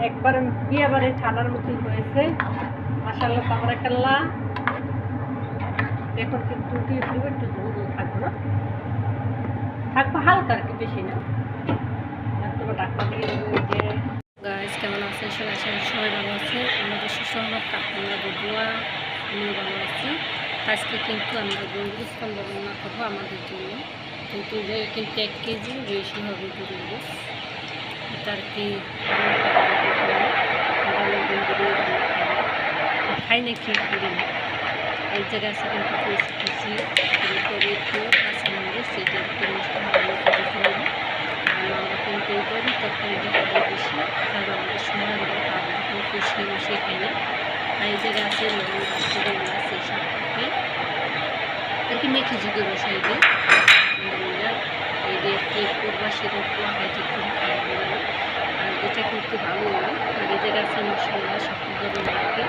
একবার বিয়ে বাড়ি ঠান্ডার মতোই হয়েছে। মাশাআল্লাহ তাবারাকাল্লাহ। এখন কিন্তু একটু ঝোল ঝোল থাকবো না, থাকবো হালকা আর কি, বেশি না। তোমার ডাক্তার দিয়ে যে গাইস কেমন আছেন সবাই? সবাই ভালো আছে। আমাদের সুসংবাদ আপনারা দোয়া, আমিও ভালো আছি। আজকে কিন্তু আমরা গরুর স্তম্ভ রান্না করবো আমাদের জন্য। কিন্তু 1 কেজি বেশি হবে গরুর গোশ। এটা আর কি খাই নাকি করি না। এই জায়গায় আছে কিন্তু খুশি করে একটু কাঁচামরিচ সেটা একটু মিষ্টি ভালো করে খেয়ে নেব। আমরা কিন্তু এই করি তরকারিটা খাই বেশি, কারণ আমাদের সময় হলো আমরা কিন্তু কষিয়ে মিশিয়ে খাই না। আর এই জায়গায় আছে লবণ রসগোল্লা সেই সব থাকে আর কি মেখে ঝুঁকে বসাই দিই। এই দিয়ে একটু বাসি একটু হাইজিন করে খাওয়া হবে। আর এটা কিন্তু ভালো লাগে। আর এই জায়গায় আছে মশলা সব ধরে লাগে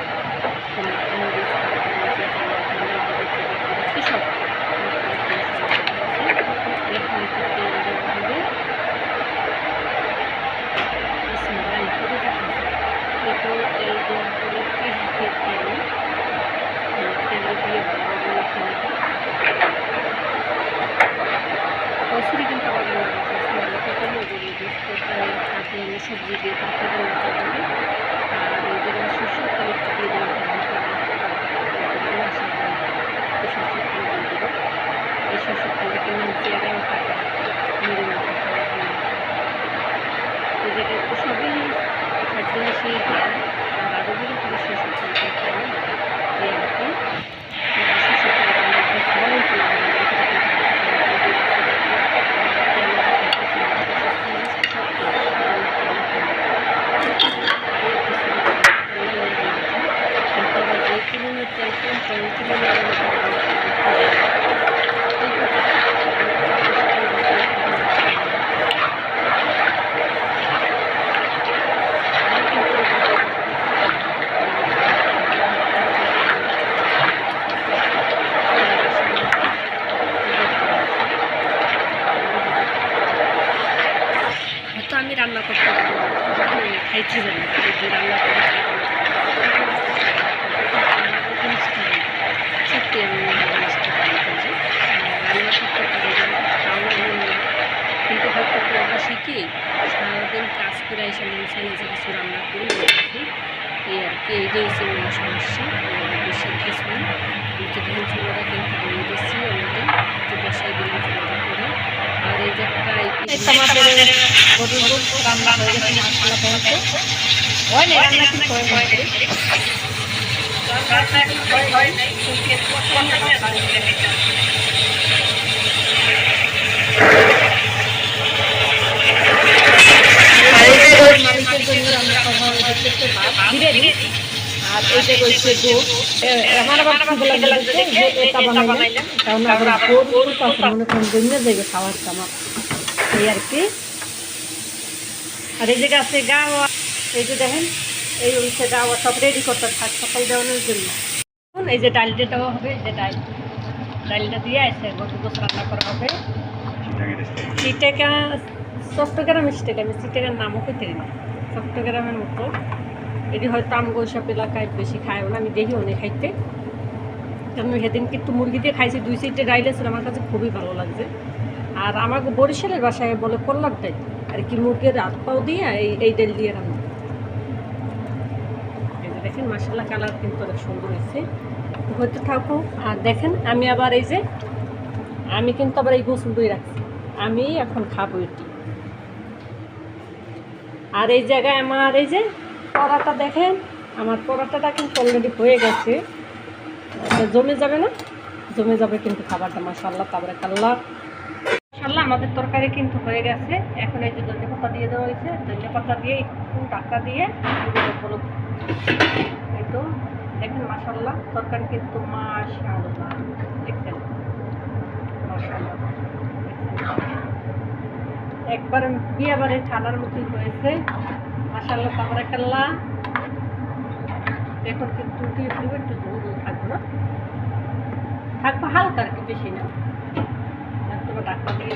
সব কচুরি কিন্তু আবার সবজি দিয়ে তরকারি হবে। আর এই জায়গায় সরষের তেল একটু দিয়ে দিলাম, সরষের তেল দিয়ে দেবো। এই সরষের তেলটাকে নিচে মেরে মাথা খাওয়ার জন্য এই জায়গায় একটু সবই সব জিনিসই আর আরও দিলে কিন্তু সরষের তেলটা খাওয়া এই আর কি। সরষের তেলটা ভালোই আমি রান্না করতে খাইছি জানি যে রান্না করে সত্যি আমি জিনিসটা রান্না করতে পারি না, তাও আমি কিন্তু হয়তো করবো শিখি। সারাদিন কাজ করে এসে মনসা নিজে কিছু রান্না করি দেখি এই আর কি। এইটাই হচ্ছে মেন সমস্যা, বেশি কিছু না। কিন্তু ধান চুলাটা কিন্তু দিয়ে দিচ্ছি অলরেডি, একটু বসাই দিলাম চুলাটা করে। আর এই যে একটা রান্না হয়ে গেছে মশলা পড়ছে হয় না, রান্না কি করে আর এইটা করছে আমার আবার বানাইলাম, কারণ আবার মনে করেন জন্য যাবে খাওয়ার আমার এই আর কি। আর এই জায়গায় আছে গাওয়া, এই যে দেখেন এই হচ্ছে গাওয়া সব রেডি করতে থাক সকাল দেওয়ানোর জন্য। এই যে ডালটা দেওয়া হবে, এই যে ডালটা দিয়ে আসে গরুর গোশ রান্না করা হবে। চিটাকা চট্টগ্রাম স্টেক, আমি চিটাকার নামও পেতে না, চট্টগ্রামের মতো। এটি হয়তো আমগো সব এলাকায় বেশি খায়ও না, আমি দেখি অনেক খাইতে। কারণ সেদিন কিন্তু মুরগি দিয়ে খাইছি 2 সিটে ডাইল আছে, আমার কাছে খুবই ভালো লাগছে। আর আমাকে বরিশালের বাসায় বলে কল্লার ডাইল আর কি, মুরগির হাত পাও দিয়ে এই ডাল দিয়ে রান্না। এই যে দেখেন মাশাআল্লাহ কালার কিন্তু অনেক সুন্দর হয়েছে, হয়তো থাকুক। আর দেখেন আমি আবার এই যে আমি কিন্তু আবার এই গোসল দিয়ে রাখছি, আমি এখন খাবো এটি। আর এই জায়গায় আমার এই যে পরাটা দেখেন, আমার পরাটাটা কিন্তু অলরেডি হয়ে গেছে, জমে যাবে না, জমে যাবে কিন্তু খাবারটা। মাশাআল্লাহ তাবারাকাল্লাহ। মাশাআল্লাহ আমাদের তরকারি কিন্তু হয়ে গেছে। এখন এই যে ধনে পাতা দিয়ে দেওয়া হয়েছে, ধনে পাতা দিয়ে একটু ঢাকা দিয়ে এই তো দেখেন মাশাআল্লাহ তরকারি কিন্তু মাশাআল্লাহ দেখছেন মাশাআল্লাহ একবার বিয়ে বাড়ি ঠান্ডার মতোই হয়েছে। মাশাআল্লাহ তাবারাকাল্লাহ। এখন কিন্তু একটু ঝোল ঝোল থাকবো না, থাকবো হালকা আর কি, বেশি না। তোমার ডাক্তার দিয়ে